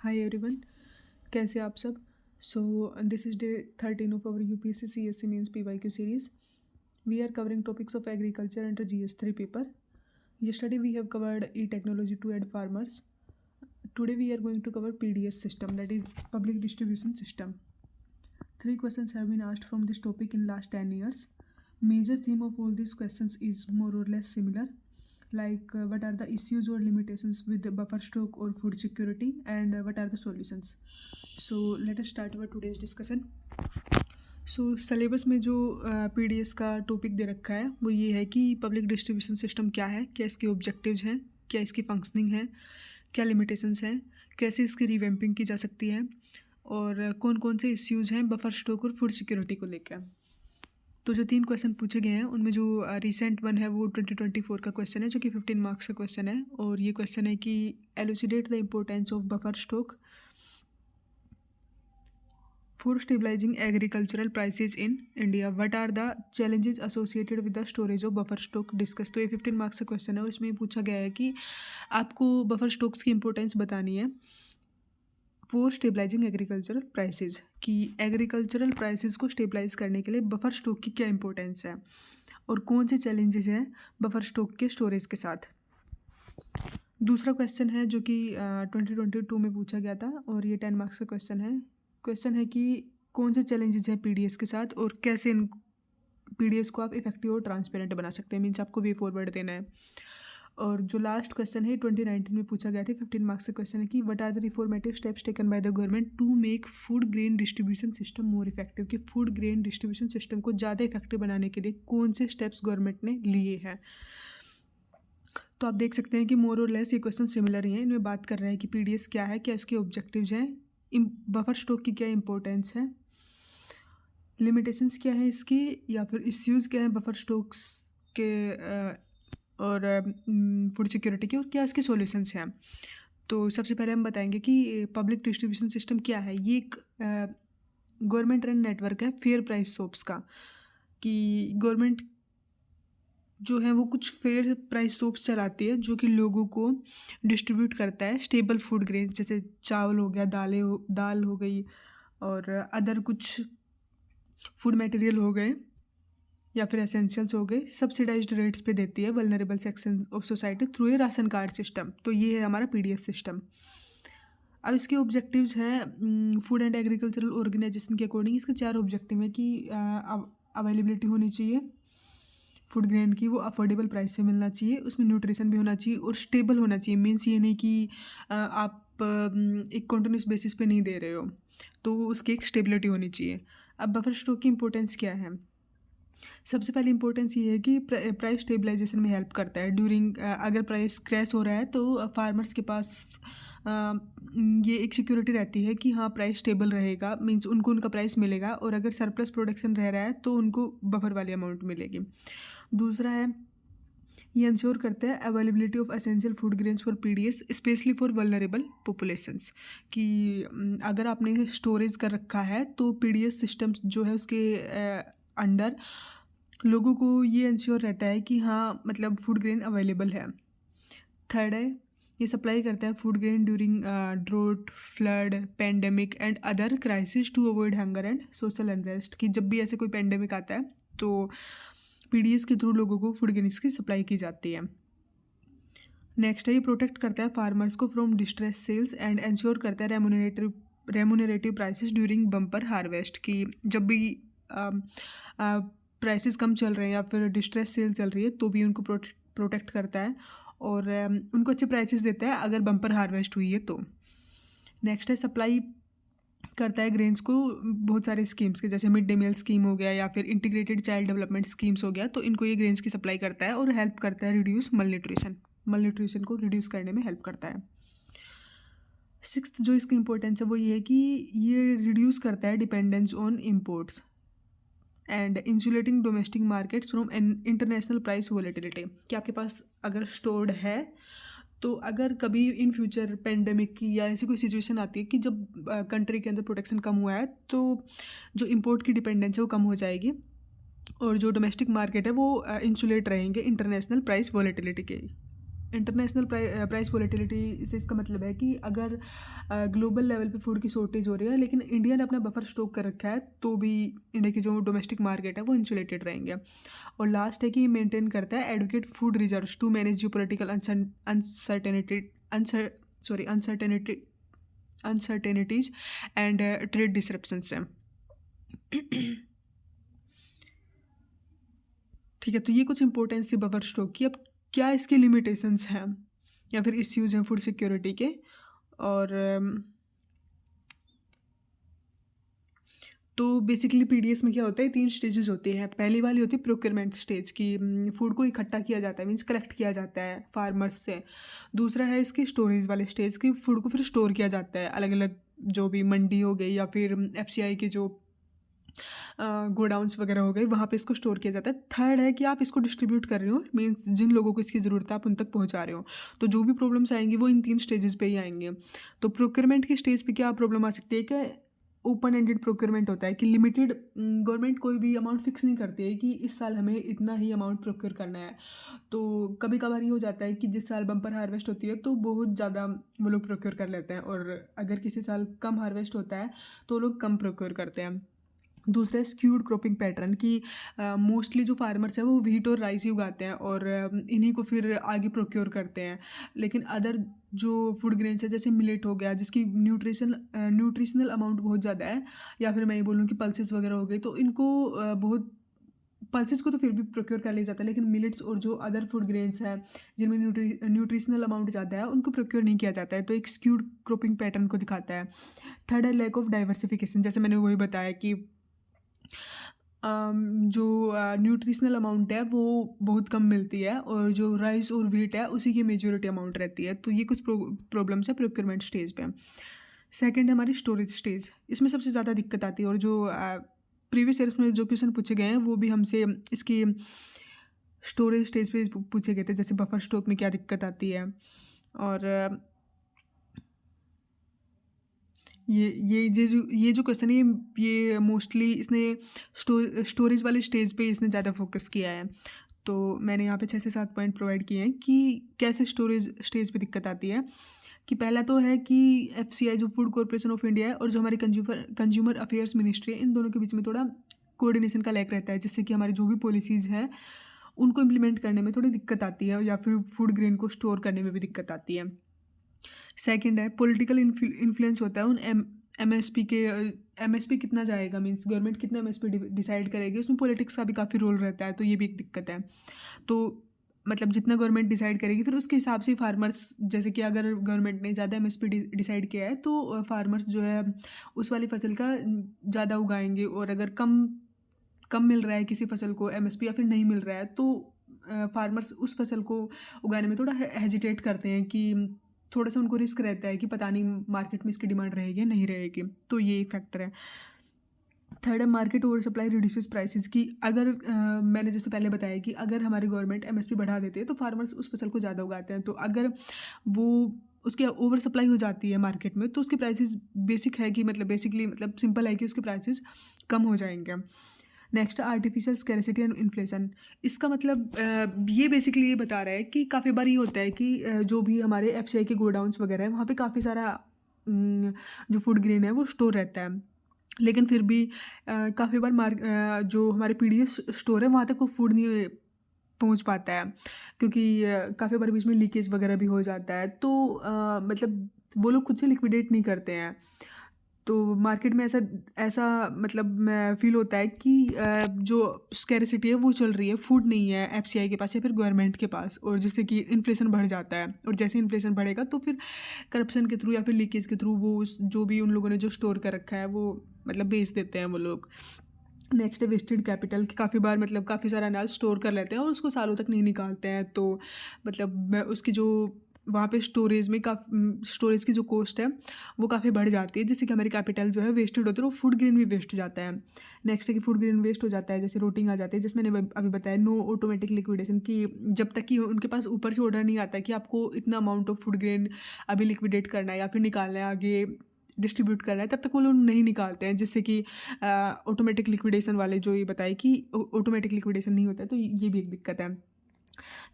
Hi everyone, कैसे आप सब। So this is day 13 of our UPSC CSC mains PYQ series. We are covering topics of agriculture under GS3 paper. Yesterday we have covered e-technology to aid farmers. Today we are going to cover PDS system, that is public distribution system. 3 questions have been asked from this topic in last 10 years. Major theme of all these questions is more or less similar, like what are the issues or limitations with the buffer stock or food security, and what are the solutions. So let us start our today's discussion. So syllabus में जो PDS का topic दे रखा है वो ये है कि public distribution system क्या है, क्या इसके ऑब्जेक्टिव्स हैं, क्या इसकी फंक्शनिंग है, क्या लिमिटेशंस हैं, कैसे इसकी रिवैम्पिंग की जा सकती है, और कौन कौन से इश्यूज़ हैं बफर स्टॉक और फूड सिक्योरिटी को लेकर. तो जो 3 क्वेश्चन पूछे गए हैं उनमें जो रिसेंट वन है वो 2024 का क्वेश्चन है जो कि 15 मार्क्स का क्वेश्चन है. और ये क्वेश्चन है कि elucidate the importance of buffer stock for stabilizing agricultural prices in India. What are the challenges associated with the storage of buffer stock? Discuss. तो ये 15 मार्क्स का क्वेश्चन है और इसमें पूछा गया है कि आपको बफर स्टॉक्स की इंपॉर्टेंस बतानी है फॉर स्टेबलाइजिंग एग्रीकल्चरल प्राइसेस, कि एग्रीकल्चरल प्राइसेस को स्टेबलाइज करने के लिए बफर स्टॉक की क्या इंपॉर्टेंस है और कौन से चैलेंजेस हैं बफर स्टॉक के स्टोरेज के साथ. दूसरा क्वेश्चन है जो कि 2022 में पूछा गया था और ये 10 मार्क्स का क्वेश्चन है कि कौन से चैलेंजेस हैं पीडीएस के साथ और कैसे इन पीडीएस को आप इफेक्टिव और ट्रांसपेरेंट बना सकते हैं, मीन्स आपको वे फॉरवर्ड देना है. और जो लास्ट क्वेश्चन है 2019 में पूछा गया था, 15 मार्क्स का क्वेश्चन है कि what are the reformative steps taken by the government to make food grain distribution system more effective, कि फूड ग्रेन डिस्ट्रीब्यूशन सिस्टम को ज़्यादा इफेक्टिव बनाने के लिए कौन से स्टेप्स गवर्नमेंट ने लिए हैं. तो आप देख सकते हैं कि मोर और लेस ये क्वेश्चन सिमिलर ही हैं. इनमें बात कर रहे हैं कि पीडीएस क्या है, क्या इसके ऑब्जेक्टिव्स हैं, बफर स्टॉक की क्या इंपॉर्टेंस है, लिमिटेशंस क्या है इसकी, या फिर इश्यूज़ क्या है बफर स्टॉक्स के और फूड सिक्योरिटी के, और क्या इसके सॉल्यूशंस हैं. तो सबसे पहले हम बताएंगे कि पब्लिक डिस्ट्रीब्यूशन सिस्टम क्या है. ये एक गवर्नमेंट रन नेटवर्क है फेयर प्राइस शॉप्स का, कि गवर्नमेंट जो है वो कुछ फेयर प्राइस शॉप्स चलाती है जो कि लोगों को डिस्ट्रीब्यूट करता है स्टेबल फूड ग्रेन, जैसे चावल हो गया, दाल हो गई, और अदर कुछ फूड मटेरियल हो गए या फिर एसेंशियल्स हो गए, सब्सिडाइज्ड रेट्स पे देती है vulnerable section of society through a ration card system. तो ये है हमारा पीडीएस सिस्टम. अब इसके ऑब्जेक्टिव्स हैं फूड एंड एग्रीकल्चरल ऑर्गेनाइजेशन के अकॉर्डिंग इसके 4 ऑब्जेक्टिव हैं कि अवेलेबिलिटी होनी चाहिए फूड ग्रेन की, वो अफोर्डेबल प्राइस पे मिलना चाहिए, उसमें न्यूट्रिशन भी होना चाहिए और स्टेबल होना चाहिए. मीन्स ये नहीं कि आप एक कंटिन्यूस बेसिस पे नहीं दे रहे हो, तो उसकी एक स्टेबिलिटी होनी चाहिए. अब बफर स्टॉक की इंपॉर्टेंस क्या है. सबसे पहले इंपॉर्टेंस ये है कि प्राइस स्टेबलाइजेशन में हेल्प करता है ड्यूरिंग, अगर प्राइस क्रैश हो रहा है तो फार्मर्स के पास ये एक सिक्योरिटी रहती है कि हाँ प्राइस स्टेबल रहेगा, मीन्स उनको उनका प्राइस मिलेगा, और अगर सरप्लस प्रोडक्शन रह रहा है तो उनको बफर वाली अमाउंट मिलेगी. दूसरा है ये इंश्योर करता है availability of essential food grains for PDS specially for vulnerable populations, कि अगर आपने स्टोरेज कर रखा है तो पीडीएस सिस्टम जो है उसके अंडर लोगों को ये इंश्योर रहता है कि हाँ मतलब फूड ग्रेन अवेलेबल है. थर्ड है ये सप्लाई करता है food grain during drought, flood, pandemic and other crisis to avoid hunger and social unrest, कि जब भी ऐसे कोई पेंडेमिक आता है तो पीडीएस के थ्रू लोगों को फूड ग्रेन्स की सप्लाई की जाती है. नेक्स्ट है ये प्रोटेक्ट करता है फार्मर्स को from distress sales and ensure करता है remunerative prices during bumper harvest, कि जब भी प्राइसेस कम चल रहे हैं या फिर डिस्ट्रेस सेल चल रही है तो भी उनको प्रोटेक्ट करता है और उनको अच्छे प्राइसेस देता है अगर बम्पर हार्वेस्ट हुई है तो. नेक्स्ट है सप्लाई करता है ग्रेन्स को बहुत सारे स्कीम्स के, जैसे मिड डे मील स्कीम हो गया या फिर इंटीग्रेटेड चाइल्ड डेवलपमेंट स्कीम्स हो गया, तो इनको ये ग्रेन्स की सप्लाई करता है और हेल्प करता है रिड्यूस मलन्यूट्रिशन को रिड्यूस करने में हेल्प करता है. 6th जो इसकी इंपॉर्टेंस है वो ये है कि ये रिड्यूस करता है dependence on imports and insulating domestic markets from international price volatility, कि आपके पास अगर स्टोर्ड है तो अगर कभी इन फ्यूचर पेंडेमिक की या ऐसी कोई सिचुएशन आती है कि जब कंट्री के अंदर प्रोटेक्शन कम हुआ है तो जो इंपोर्ट की डिपेंडेंस है वो कम हो जाएगी और जो डोमेस्टिक मार्केट है वो इंसुलेट रहेंगे इंटरनेशनल प्राइस वॉलेटिलिटी के इंटरनेशनल प्राइस वोलेटिलिटी से इसका मतलब है कि अगर ग्लोबल लेवल पे फूड की शॉर्टेज हो रही है लेकिन इंडिया ने अपना बफर स्टॉक कर रखा है तो भी इंडिया की जो डोमेस्टिक मार्केट है वो इंसुलेटेड रहेंगे। और लास्ट है कि मेंटेन करता है adequate food reserves to manage geopolitical uncertainty uncertainty uncertainties and trade disruption से। ठीक है, तो ये कुछ इंपॉर्टेंस थी बफर स्टॉक की। अब क्या इसके लिमिटेशंस हैं या फिर इश्यूज हैं फूड सिक्योरिटी के। और तो बेसिकली पीडीएस में क्या होता है, 3 स्टेजेस होती हैं। पहली वाली होती है प्रोक्योरमेंट स्टेज की, फूड को इकट्ठा किया जाता है, मीन्स कलेक्ट किया जाता है फार्मर्स से। दूसरा है इसकी स्टोरेज वाले स्टेज की, फूड को फिर स्टोर किया जाता है अलग अलग, जो भी मंडी हो गई या फिर एफसीआई के जो गोडाउंस वगैरह हो गए, वहाँ पे इसको स्टोर किया जाता है। थर्ड है कि आप इसको डिस्ट्रीब्यूट कर रहे हो, मीन्स जिन लोगों को इसकी ज़रूरत है आप उन तक पहुँचा रहे हो। तो जो भी प्रॉब्लम्स आएंगी वो इन 3 स्टेजेस पे ही आएंगे। तो प्रोक्योरमेंट की स्टेज पे क्या प्रॉब्लम आ सकती है कि ओपन एंडेड प्रोक्योरमेंट होता है कि लिमिटेड, गवर्नमेंट कोई भी अमाउंट फिक्स नहीं करती है कि इस साल हमें इतना ही अमाउंट प्रोक्योर करना है। तो कभी कभार ये हो जाता है कि जिस साल बम्पर हार्वेस्ट होती है तो बहुत ज़्यादा वो लोग प्रोक्योर कर लेते हैं, और अगर किसी साल कम हार्वेस्ट होता है तो लोग कम प्रोक्योर करते हैं। दूसरा है स्क्यूड क्रॉपिंग पैटर्न की, मोस्टली जो फार्मर्स हैं वो व्हीट और राइस ही उगाते हैं और इन्हीं को फिर आगे प्रोक्योर करते हैं। लेकिन अदर जो फूड ग्रेन्स है जैसे मिलेट हो गया, जिसकी न्यूट्रिशनल अमाउंट बहुत ज़्यादा है, या फिर मैं ये बोलूँ कि पल्सेस वगैरह हो गई, तो इनको बहुत, पल्सेस को तो फिर भी प्रोक्योर कर लिया जाता है, लेकिन मिलेट्स और जो अदर फूड ग्रेन्स हैं जिनमें न्यूट्रिशनल अमाउंट ज़्यादा है उनको प्रोक्योर नहीं किया जाता है। तो एक स्क्यूड क्रॉपिंग पैटर्न को दिखाता है। थर्ड है लैक ऑफ डाइवर्सिफिकेशन, जैसे मैंने वही बताया कि जो न्यूट्रिशनल अमाउंट है वो बहुत कम मिलती है, और जो राइस और व्हीट है उसी की मेजॉरिटी अमाउंट रहती है। तो ये कुछ प्रॉब्लम्स है प्रोक्योरमेंट स्टेज पे। सेकंड है हमारी स्टोरेज स्टेज, इसमें सबसे ज़्यादा दिक्कत आती है, और जो प्रीवियस ईयर्स में जो क्वेश्चन पूछे गए हैं वो भी हमसे इसकी स्टोरेज स्टेज पे पूछे गए थे, जैसे बफर स्टॉक में क्या दिक्कत आती है। और ये जो क्वेश्चन है ये मोस्टली इसने स्टोरेज वाली स्टेज पे इसने ज़्यादा फोकस किया है। तो मैंने यहाँ पे 6 से 7 पॉइंट प्रोवाइड किए हैं कि कैसे स्टोरेज स्टेज पे दिक्कत आती है। कि पहला तो है कि एफसीआई जो फूड कॉर्पोरेशन ऑफ इंडिया है और जो हमारी कंज्यूमर अफेयर्स मिनिस्ट्री है, इन दोनों के बीच में थोड़ा कोऑर्डिनेशन का लैक रहता है, जिससे कि हमारी जो भी पॉलिसीज़ हैं उनको इम्प्लीमेंट करने में थोड़ी दिक्कत आती है, या फिर फूड ग्रेन को स्टोर करने में भी दिक्कत आती है। सेकंड है पॉलिटिकल इन्फ्लुएंस होता है उन एमएसपी के, एमएसपी कितना जाएगा, मींस गवर्नमेंट कितना एमएसपी डिसाइड करेगी, उसमें पॉलिटिक्स का भी काफ़ी रोल रहता है, तो ये भी एक दिक्कत है। तो मतलब जितना गवर्नमेंट डिसाइड करेगी फिर उसके हिसाब से फार्मर्स, जैसे कि अगर गवर्नमेंट ने ज़्यादा एमएसपी डिसाइड किया है तो फार्मर्स जो है उस वाली फसल का ज़्यादा उगाएंगे, और अगर कम कम मिल रहा है किसी फसल को एमएसपी या फिर नहीं मिल रहा है तो फार्मर्स उस फसल को उगाने में थोड़ा हेजिटेट करते हैं, कि थोड़ा सा उनको रिस्क रहता है कि पता नहीं मार्केट में इसकी डिमांड रहेगी या नहीं रहेगी। तो ये एक फैक्टर है। थर्ड है market over supply reduces prices की, अगर मैंने जैसे पहले बताया कि अगर हमारी गवर्नमेंट एमएसपी बढ़ा देती है तो फार्मर्स उस फसल को ज़्यादा उगाते हैं, तो अगर वो उसके ओवर सप्लाई हो जाती है मार्केट में तो उसके प्राइसेस बेसिकली सिंपल है कि उसके प्राइसेस कम हो जाएंगे। Next artificial scarcity and inflation, इसका मतलब ये बेसिकली ये बता रहा है कि काफ़ी बार ये होता है कि जो भी हमारे एफसीआई के गोडाउंस वगैरह है वहाँ पे काफ़ी सारा जो फूड ग्रेन है वो स्टोर रहता है, लेकिन फिर भी काफ़ी बार जो हमारे पीडीएस स्टोर है वहाँ तक वो फूड नहीं पहुँच पाता है, क्योंकि काफ़ी बार बीच में लीकेज वगैरह भी हो जाता है, तो वो लोग खुद से लिक्विडेट नहीं करते हैं। तो मार्केट में ऐसा ऐसा मैं फ़ील होता है कि जो स्कैरिसिटी है वो चल रही है, फूड नहीं है एफसीआई के पास या फिर गवर्नमेंट के पास, और जिससे कि इन्फ्लेशन बढ़ जाता है, और जैसे इन्फ्लेशन बढ़ेगा तो फिर करप्शन के थ्रू या फिर लीकेज के थ्रू वो जो भी उन लोगों ने जो स्टोर कर रखा है वो बेच देते हैं वो लोग। नेक्स्ट है वेस्टेड कैपिटल, कि काफ़ी बार काफ़ी सारा अनाज स्टोर कर लेते हैं और उसको सालों तक नहीं निकालते हैं, तो उसकी जो वहाँ पे स्टोरेज की जो कॉस्ट है वो काफ़ी बढ़ जाती है, जिससे कि हमारी कैपिटल जो है वेस्टेड होती है, और फूड ग्रेन भी वेस्ट हो जाता है। नेक्स्ट है कि फूड ग्रेन वेस्ट हो जाता है, जैसे रोटिंग आ जाती है, जिसमें मैंने अभी बताया नो ऑटोमेटिक लिक्विडेशन, की जब तक कि उनके पास ऊपर से ऑर्डर नहीं आता है कि आपको इतना अमाउंट ऑफ फूड ग्रेन अभी लिक्विडेट करना है या फिर निकालना है आगे डिस्ट्रीब्यूट करना है, तब तक वो लोग नहीं निकालते हैं, जिससे कि ऑटोमेटिक लिक्विडेशन वाले जो ये बताए कि ऑटोमेटिक लिक्विडेशन नहीं होता है, तो ये भी एक दिक्कत है।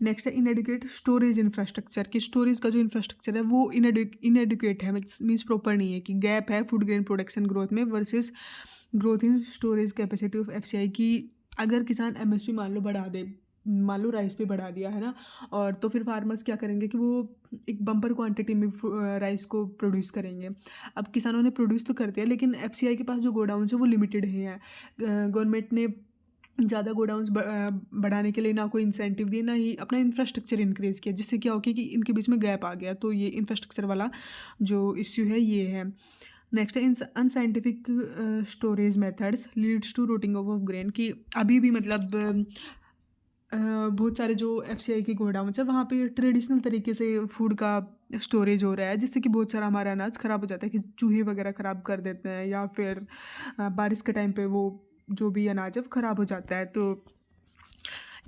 नेक्स्ट है इनएडुकेट स्टोरेज इंफ्रास्ट्रक्चर, कि स्टोरेज का जो इंफ्रास्ट्रक्चर है वो इनएडुकेट है, मीन्स प्रॉपर नहीं है, कि गैप है फूड ग्रेन प्रोडक्शन ग्रोथ में versus growth in storage capacity of FCI की। अगर किसान एमएसपी मान लो बढ़ा दे, मान लो राइस पे बढ़ा दिया है ना, और तो फिर फार्मर्स क्या करेंगे कि वो एक बम्पर क्वांटिटी में राइस को प्रोड्यूस करेंगे। अब किसानों ने प्रोड्यूस तो कर दिया, लेकिन एफसीआई के पास जो गोडाउन्स है वो लिमिटेड है। गवर्नमेंट ने ज़्यादा गोडाउंस बढ़ाने के लिए ना कोई इंसेंटिव दिए, ना ही अपना इंफ्रास्ट्रक्चर इंक्रीज़ किया, जिससे क्या हो गया कि इनके बीच में गैप आ गया। तो ये इंफ्रास्ट्रक्चर वाला जो इश्यू है ये है। नेक्स्ट है unscientific storage methods leads to rotting of grain, की अभी भी मतलब बहुत सारे जो एफसीआई के गोडाउन है वहाँ पे ट्रेडिशनल तरीके से फूड का स्टोरेज हो रहा है, जिससे कि बहुत सारा हमारा अनाज ख़राब हो जाता है, कि चूहे वगैरह ख़राब कर देते हैं, या फिर बारिश के टाइम पे वो जो भी अनाज है वो ख़राब हो जाता है। तो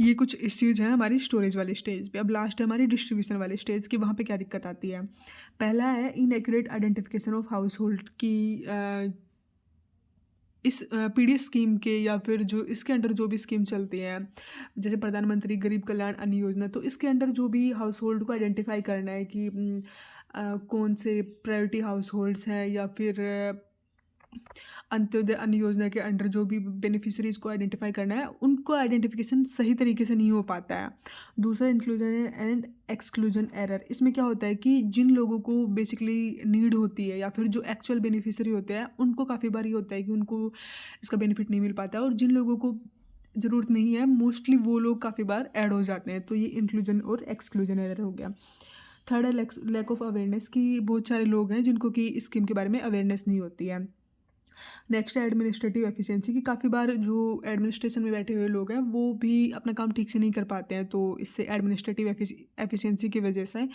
ये कुछ इश्यूज हैं हमारी स्टोरेज वाली स्टेज पे। अब लास्ट है हमारी डिस्ट्रीब्यूशन वाली स्टेज की, वहाँ पे क्या दिक्कत आती है। पहला है inaccurate identification of house hold की, इस पीडीएस स्कीम के या फिर जो इसके अंडर जो भी स्कीम चलती हैं, जैसे प्रधानमंत्री गरीब कल्याण अन्न योजना, तो इसके अंडर जो भी हाउस होल्ड को आइडेंटिफाई करना है कि कौन से प्रायोरिटी हाउस होल्ड्स हैं, या फिर अंत्योदय अन्न योजना के अंडर जो भी बेनिफिशरीज को आइडेंटिफाई करना है, उनको आइडेंटिफिकेशन सही तरीके से नहीं हो पाता है। दूसरा इंक्लूजन एंड एक्सक्लूजन एरर, इसमें क्या होता है कि जिन लोगों को बेसिकली नीड होती है, या फिर जो एक्चुअल बेनिफिशरी होते हैं, उनको काफ़ी बार ये होता है कि उनको इसका बेनिफिट नहीं मिल पाता है, और जिन लोगों को ज़रूरत नहीं है मोस्टली वो लोग काफ़ी बार ऐड हो जाते हैं। तो ये इंक्लूजन और एक्सक्लूजन एरर हो गया। थर्ड है लैक ऑफ अवेयरनेस, की बहुत सारे लोग हैं जिनको कि इस स्कीम के बारे में अवेयरनेस नहीं होती है। नेक्स्ट है एडमिनिस्ट्रेटिव एफिशिएंसी, की काफ़ी बार जो एडमिनिस्ट्रेशन में बैठे हुए लोग हैं वो भी अपना काम ठीक से नहीं कर पाते हैं, तो इससे एडमिनिस्ट्रेटिव एफिशिएंसी की वजह से,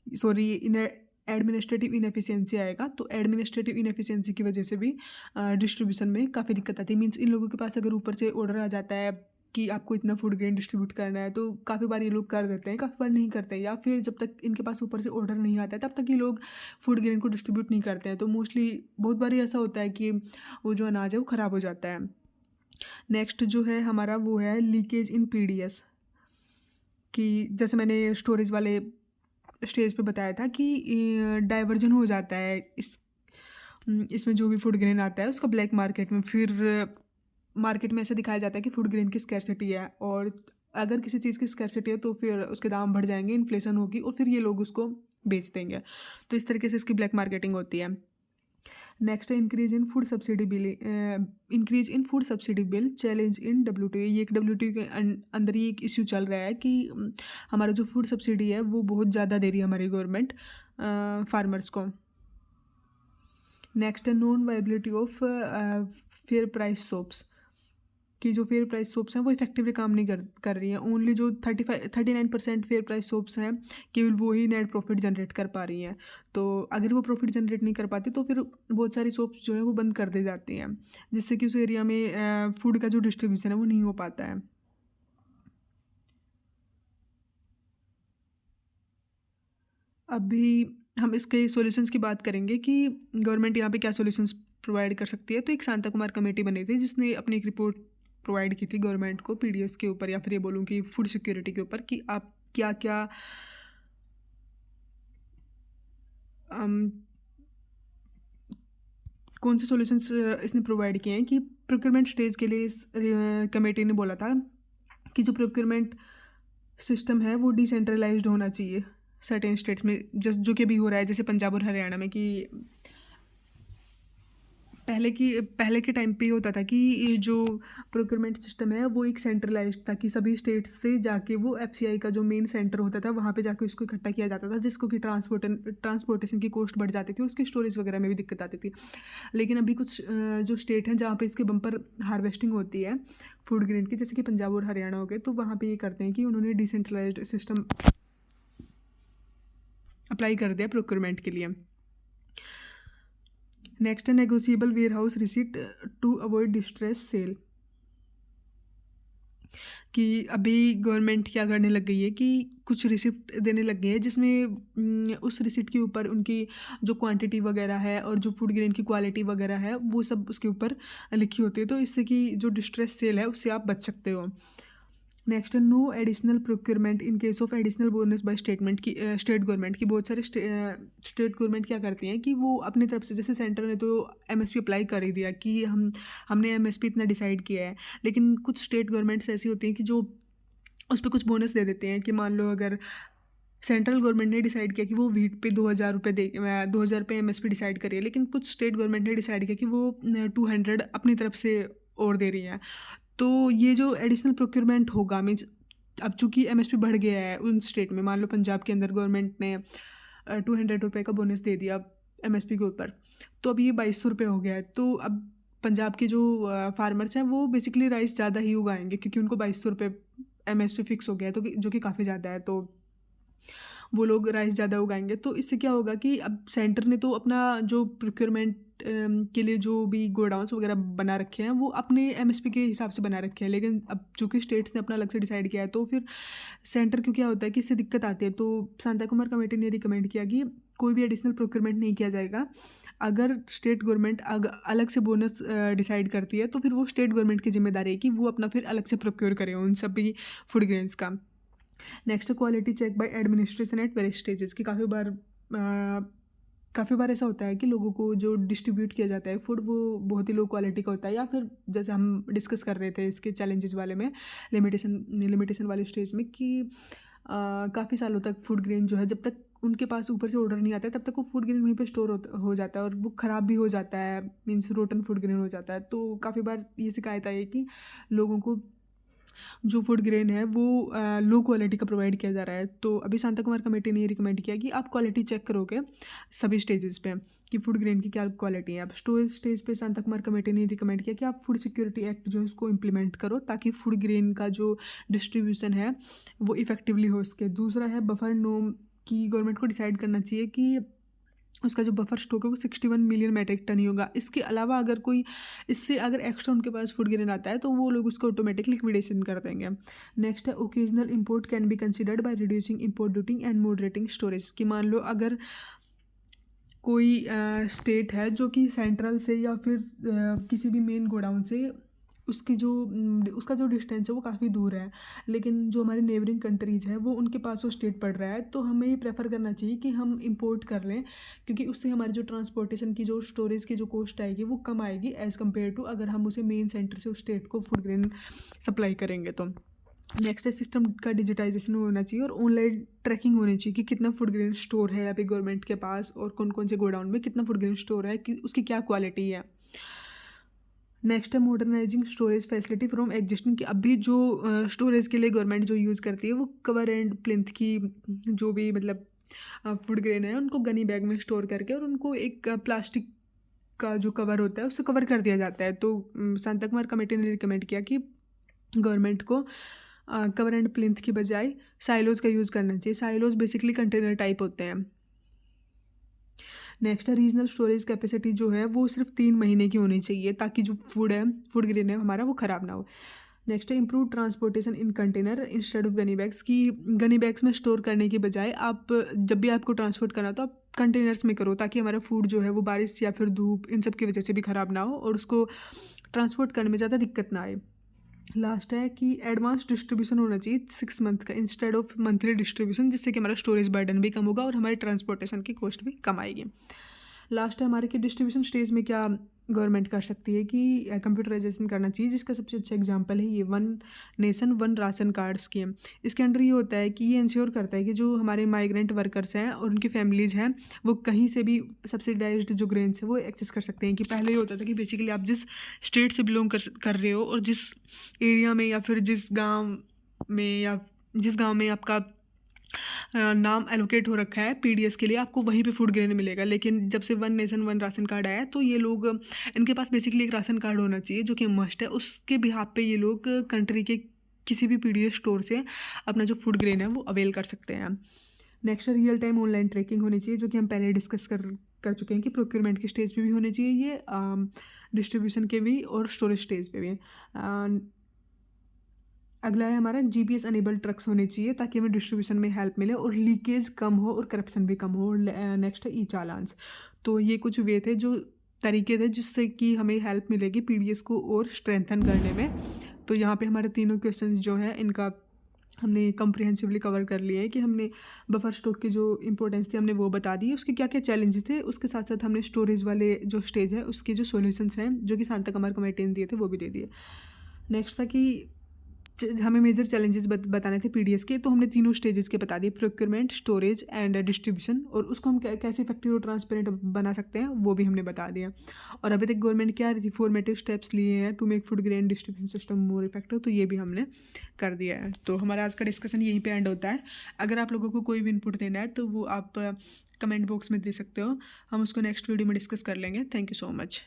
सॉरी, इन एडमिनिस्ट्रेटिव इनएफिशिएंसी आएगा, तो एडमिनिस्ट्रेटिव इनएफिशिएंसी की वजह से भी डिस्ट्रीब्यूशन में काफ़ी दिक्कत आती है। मीन्स इन लोगों के पास अगर ऊपर से ऑर्डर आ जाता है कि आपको इतना फूड ग्रेन डिस्ट्रीब्यूट करना है, तो काफ़ी बार ये लोग कर देते हैं, काफ़ी बार नहीं करते, या फिर जब तक इनके पास ऊपर से ऑर्डर नहीं आता है तब तक ये लोग फूड ग्रेन को डिस्ट्रीब्यूट नहीं करते हैं। तो मोस्टली बहुत बार ऐसा होता है कि वो जो अनाज है वो ख़राब हो जाता है। नेक्स्ट जो है हमारा वो है लीकेज इन पीडीएस, कि जैसे मैंने स्टोरेज वाले स्टेज पे बताया था कि डाइवर्जन हो जाता है इसमें जो भी फूड ग्रेन आता है उसका ब्लैक मार्केट में, फिर मार्केट में ऐसा दिखाया जाता है कि फूड ग्रेन की स्कैरसिटी है, और अगर किसी चीज़ की स्कैरसिटी है तो फिर उसके दाम बढ़ जाएंगे, इन्फ्लेशन होगी, और फिर ये लोग उसको बेच देंगे। तो इस तरीके से इसकी ब्लैक मार्केटिंग होती है। नेक्स्ट है increase in food subsidy bill, increase in food subsidy bill challenge in WTO. ये एक डब्ल्यूटीओ के अंदर ही एक इश्यू चल रहा है कि हमारा जो फूड सब्सिडी है वो बहुत ज़्यादा दे रही है हमारी गवर्नमेंट फार्मर्स को। नेक्स्ट है non viability of fair price soaps, कि जो फेयर प्राइस सोप्स हैं वो इफेक्टिवली काम नहीं कर रही हैं। ओनली जो 39% फेयर प्राइस सोप्स हैं केवल वो ही नेट प्रॉफिट जनरेट कर पा रही हैं। तो अगर वो प्रॉफिट जनरेट नहीं कर पाती तो फिर बहुत सारी सोप्स जो है वो बंद कर दी जाती हैं, जिससे कि उस एरिया में फूड का जो डिस्ट्रीब्यूशन है वो नहीं हो पाता है। अभी हम इसके सॉल्यूशंस की बात करेंगे कि गवर्नमेंट यहाँ पे क्या सॉल्यूशंस प्रोवाइड कर सकती है। तो एक शांता कुमार कमेटी बनी थी जिसने अपनी एक रिपोर्ट प्रोवाइड की थी गवर्नमेंट को पीडीएस के ऊपर, या फिर ये बोलूँ कि फूड सिक्योरिटी के ऊपर, कि आप क्या क्या कौन से सॉल्यूशंस इसने प्रोवाइड किए हैं। कि प्रोक्योरमेंट स्टेज के लिए इस कमेटी ने बोला था कि जो प्रोक्योरमेंट सिस्टम है वो डिसेंट्रलाइज्ड होना चाहिए सर्टेन स्टेट में, जो कि अभी हो रहा है, जैसे पंजाब और हरियाणा में। कि पहले के टाइम पे ये होता था कि ये जो प्रोक्योरमेंट सिस्टम है वो एक सेंट्रलाइज्ड था, कि सभी स्टेट्स से जाके वो एफसीआई का जो मेन सेंटर होता था वहाँ पे जाके उसको इकट्ठा किया जाता था, जिसको कि ट्रांसपोर्टेशन की कॉस्ट बढ़ जाती थी और उसकी स्टोरेज वगैरह में भी दिक्कत आती थी। लेकिन अभी कुछ जो स्टेट हैं जहाँ पे इसके बम्पर हार्वेस्टिंग होती है फूड ग्रेन की, जैसे कि पंजाब और हरियाणा हो गए, तो वहाँ पर ये करते हैं कि उन्होंने डिसेंट्रलाइज्ड सिस्टम अप्लाई कर दिया प्रोक्योरमेंट के लिए। नेक्स्ट है negotiable warehouse receipt to avoid distress sale, कि अभी गवर्नमेंट क्या करने लग गई है कि कुछ रिसिप्ट देने लग गई है जिसमें उस रिसिप्ट के ऊपर उनकी जो क्वांटिटी वगैरह है और जो फूड ग्रेन की क्वालिटी वगैरह है वो सब उसके ऊपर लिखी होती है, तो इससे कि जो डिस्ट्रेस सेल है उससे आप बच सकते हो। नेक्स्ट है no additional procurement in case of additional bonus by statement की स्टेट गवर्नमेंट की। बहुत सारे स्टेट गवर्नमेंट क्या करती हैं कि वो अपनी तरफ से, जैसे सेंटर ने तो एमएसपी अप्लाई कर ही दिया कि हमने एमएसपी इतना डिसाइड किया है, लेकिन कुछ स्टेट गवर्नमेंट्स ऐसी होती हैं कि जो उस पर कुछ बोनस दे देते हैं। कि मान लो अगर सेंट्रल गवर्नमेंट ने डिसाइड किया कि वो व्हीट पे 2,000 रुपये दे 2,000 रुपये एमएसपी डिसाइड करी है, लेकिन कुछ स्टेट गवर्नमेंट ने डिसाइड किया कि वो 200 अपनी तरफ से और दे रही है। तो ये जो एडिशनल प्रोक्योरमेंट होगा, मीन्स अब चूंकि एमएसपी बढ़ गया है उन स्टेट में, मान लो पंजाब के अंदर गवर्नमेंट ने 200 रुपये का बोनस दे दिया एमएसपी के ऊपर, तो अब ये 2,200 रुपये हो गया है। तो अब पंजाब के जो फार्मर्स हैं वो बेसिकली राइस ज़्यादा ही उगाएंगे, क्योंकि उनको 2,200 रुपये एमएसपी फिक्स हो गया है, तो जो कि काफ़ी ज़्यादा है, तो वो लोग राइस ज़्यादा उगाएंगे। तो इससे क्या होगा कि अब सेंटर ने तो अपना जो प्रोक्योरमेंट के लिए जो भी गोडाउंस वगैरह बना रखे हैं वो अपने एमएसपी के हिसाब से बना रखे हैं, लेकिन अब चूँकि स्टेट्स ने अपना अलग से डिसाइड किया है, तो फिर सेंटर को क्या होता है कि इससे दिक्कत आती है। तो शांता कुमार कमेटी ने रिकमेंड किया कि कोई भी एडिशनल प्रोक्योरमेंट नहीं किया जाएगा। अगर स्टेट गवर्नमेंट अलग से बोनस डिसाइड करती है, तो फिर वो स्टेट गवर्नमेंट की जिम्मेदारी है कि वो अपना फिर अलग से प्रोक्योर करे उन सभी फूड ग्रेन्स का। Next quality check by administration at various stages की। काफ़ी बार ऐसा होता है कि लोगों को जो डिस्ट्रीब्यूट किया जाता है फूड वो बहुत ही लो क्वालिटी का होता है, या फिर जैसे हम डिस्कस कर रहे थे इसके चैलेंजेस वाले में, लिमिटेशन वाले स्टेज में, कि काफ़ी सालों तक फूड ग्रेन जो है, जब तक उनके पास ऊपर से ऑर्डर नहीं आता है तब तक वो फूड ग्रेन वहीं पे स्टोर हो जाता है और वो ख़राब भी हो जाता है, मीन्स रोटन फूड ग्रेन हो जाता है। तो काफ़ी बार ये शिकायत आई है कि लोगों को जो फूड ग्रेन है वो लो क्वालिटी का प्रोवाइड किया जा रहा है। तो अभी शांता कुमार कमेटी ने ये रिकमेंड किया कि आप क्वालिटी चेक करोगे सभी स्टेजेस पे कि फूड ग्रेन की क्या क्वालिटी है। अब स्टोरेज स्टेज पे शांता कुमार कमेटी ने रिकमेंड किया कि आप फूड सिक्योरिटी एक्ट जो है उसको इम्प्लीमेंट करो, ताकि फूड ग्रेन का जो डिस्ट्रीब्यूशन है वो इफेक्टिवली हो सके। दूसरा है बफर नोम की गवर्नमेंट को डिसाइड करना चाहिए कि उसका जो बफर स्टॉक है वो 61 मिलियन मेट्रिक टन ही होगा। इसके अलावा अगर कोई इससे अगर एक्स्ट्रा उनके पास फूड ग्रेन आता है तो वो लोग उसको ऑटोमेटिक लिक्विडेशन कर देंगे। नेक्स्ट है occasional import can be considered by reducing import duty and moderating storage. कि मान लो अगर कोई स्टेट है जो कि सेंट्रल से या फिर किसी भी मेन गोडाउन से उसका जो डिस्टेंस है वो काफ़ी दूर है, लेकिन जो हमारी नेबरिंग कंट्रीज़ है वो उनके पास वो स्टेट पड़ रहा है, तो हमें ये प्रेफर करना चाहिए कि हम इंपोर्ट कर लें, क्योंकि उससे हमारी जो ट्रांसपोर्टेशन की जो स्टोरेज की जो कॉस्ट आएगी वो कम आएगी एज़ कम्पेयर टू अगर हम उसे मेन सेंटर से उस स्टेट को फूड ग्रेन सप्लाई करेंगे। तो नेक्स्ट है सिस्टम का डिजिटाइजेशन होना चाहिए और ऑनलाइन ट्रैकिंग होनी चाहिए कि कितना फूड ग्रेन स्टोर है अभी गवर्नमेंट के पास और कौन कौन से गोडाउन में कितना फूड ग्रेन स्टोर है, कि उसकी क्या क्वालिटी है। नेक्स्ट है modernising storage facility from existing. कि अभी जो स्टोरेज के लिए गवर्नमेंट जो यूज़ करती है वो कवर एंड प्लिंथ की जो भी मतलब फूड ग्रेन है उनको गनी बैग में स्टोर करके और उनको एक प्लास्टिक का जो कवर होता है उससे कवर कर दिया जाता है। तो शांता कुमार कमेटी ने रिकमेंड किया कि गवर्नमेंट को कवर एंड प्लिंथ की बजाय साइलोज का यूज़ करना चाहिए। साइलोज बेसिकली कंटेनर टाइप होते हैं। नेक्स्ट है रीजनल स्टोरेज कैपेसिटी जो है वो सिर्फ 3 महीने की होनी चाहिए, ताकि जो फूड ग्रेन है हमारा वो ख़राब ना हो। नेक्स्ट है improve transportation in container instead of Ghani bags. की गनी बैग्स में स्टोर करने की बजाय आप जब भी आपको ट्रांसपोर्ट करना हो तो आप कंटेनर्स में करो, ताकि हमारा फूड जो है वो बारिश या फिर धूप इन सब की वजह से भी ख़राब ना हो और उसको ट्रांसपोर्ट करने में ज़्यादा दिक्कत ना आए। लास्ट है कि एडवांस डिस्ट्रीब्यूशन होना चाहिए 6 मंथ का इंस्टेड ऑफ मंथली डिस्ट्रीब्यूशन, जिससे कि हमारा स्टोरेज बर्डन भी कम होगा और हमारी ट्रांसपोर्टेशन की कॉस्ट भी कम आएगी। लास्ट है हमारे कि डिस्ट्रीब्यूशन स्टेज में क्या गवर्नमेंट कर सकती है कि कंप्यूटराइजेशन करना चाहिए, जिसका सबसे अच्छा एग्जांपल है ये one nation one ration card scheme. इसके अंडर ये होता है कि ये इंश्योर करता है कि जो हमारे माइग्रेंट वर्कर्स हैं और उनकी फैमिलीज़ हैं वो कहीं से भी सब्सिडाइज्ड जो ग्रेन्स है वो एक्सेस कर सकते हैं। कि पहले ये होता था कि बेसिकली आप जिस स्टेट से बिलोंग कर रहे हो और जिस एरिया में या फिर जिस गाँव में आपका नाम एलोकेट हो रखा है पीडीएस के लिए, आपको वहीं पे फूड ग्रेन मिलेगा। लेकिन जब से one nation one ration card आया तो ये लोग इनके पास बेसिकली एक राशन कार्ड होना चाहिए जो कि मस्ट है। उसके बिहाफ पे ये लोग कंट्री के किसी भी पीडीएस स्टोर से अपना जो फूड ग्रेन है वो अवेल कर सकते हैं। Next real time online tracking होनी चाहिए, जो कि हम पहले डिस्कस कर चुके हैं कि प्रोक्योरमेंट के स्टेज पे भी होनी चाहिए ये, डिस्ट्रीब्यूशन के भी और स्टोरेज स्टेज पे भी। अगला है हमारा जीपीएस अनेबल ट्रक्स होने चाहिए ताकि हमें डिस्ट्रीब्यूशन में हेल्प मिले और लीकेज कम हो और करप्शन भी कम हो। नेक्स्ट है ई चालान्स। तो ये कुछ वे थे जो तरीके थे जिससे कि हमें हेल्प मिलेगी पीडीएस को और स्ट्रेंथन करने में। तो यहाँ पे हमारे तीनों क्वेश्चन जो है इनका हमने कम्प्रिहेंसिवली कवर कर लिया है कि हमने बफर स्टॉक की जो इंपॉर्टेंस थी हमने वो बता दी, उसके क्या क्या चैलेंजेस थे, उसके साथ साथ हमने स्टोरेज वाले जो स्टेज है उसके जो सॉल्यूशंस हैं जो कि शांता कुमार कमेटी ने दिए थे वो भी दे दिए। नेक्स्ट था कि हमें मेजर चैलेंजेस बताने थे पीडीएस के, तो हमने तीनों स्टेजेस के बता दिए, प्रोक्योरमेंट, स्टोरेज एंड डिस्ट्रीब्यूशन, और उसको हम कैसे इफेक्टिव और ट्रांसपेरेंट बना सकते हैं वो भी हमने बता दिया। और अभी तक गवर्नमेंट क्या रिफॉर्मेटिव स्टेप्स लिए हैं to make food grain distribution system more effective, तो ये भी हमने कर दिया है। तो हमारा आज का डिस्कशन यहीं पे एंड होता है। अगर आप लोगों को कोई भी इनपुट देना है तो वो आप कमेंट बॉक्स में दे सकते हो, हम उसको नेक्स्ट वीडियो में डिस्कस कर लेंगे। Thank you so much.